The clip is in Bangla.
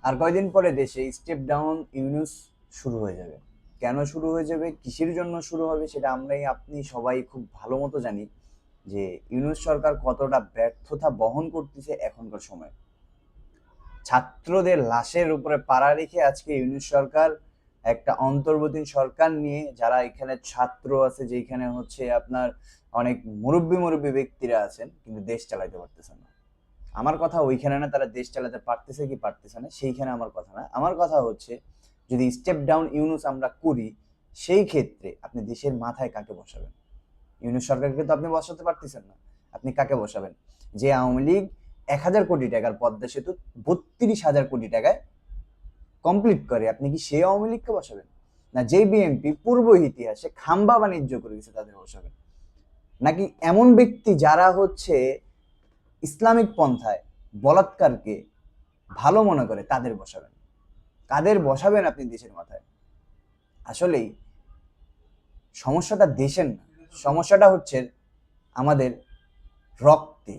আর কয়দিন পরে দেশে স্টেপ ডাউন ইউনুস শুরু হয়ে যাবে। কেন শুরু হয়ে যাবে, কিসের জন্য শুরু হবে, সেটা আমরাই আপনি সবাই খুব ভালো মতো জানি যে ইউনুস সরকার কতটা ব্যর্থতা বহন করতেছে এখনকার সময়। ছাত্রদের লাশের উপরে পাড়া রেখে আজকে ইউনুস সরকার একটা অন্তর্বর্তী সরকার নিয়ে, যারা এখানে ছাত্র আছে, যেখানে হচ্ছে আপনার অনেক মুরব্বী মুরব্বী ব্যক্তিরা আছেন, কিন্তু দেশ চালাইতে পারতেছেন না। আমার কথা ওইখানে না, তারা দেশ চালাতে পারতেছে কি পারতেছে না সেইখানে আমার কথা না। আমার কথা হচ্ছে, যদি স্টেপ ডাউন ইউনুস আমরা করি, সেই ক্ষেত্রে আপনি দেশের মাথায় কাকে বসাবেন? ইউনুস সরকারকে তো আপনি বসাতে পারতেছেন না। আপনি কাকে বসাবেন? যে আওয়ামী লীগ 1,000 কোটি টাকার পদ্মা সেতু 32,000 কোটি টাকায় কমপ্লিট করে, আপনি কি সেই আওয়ামী লীগকে বসাবেন? না যে বিএনপি পূর্ব ইতিহাসে খাম্বা বাণিজ্য করে গেছে তাদের বসাবেন? নাকি এমন ব্যক্তি যারা হচ্ছে ইসলামিক পন্থায় বলাৎকারকে ভালো মনে করে তাদের বসাবেন? কাদের বসাবেন আপনি দেশের মাথায়? আসলেই সমস্যাটা দেশের না, সমস্যাটা হচ্ছে আমাদের রক্তে।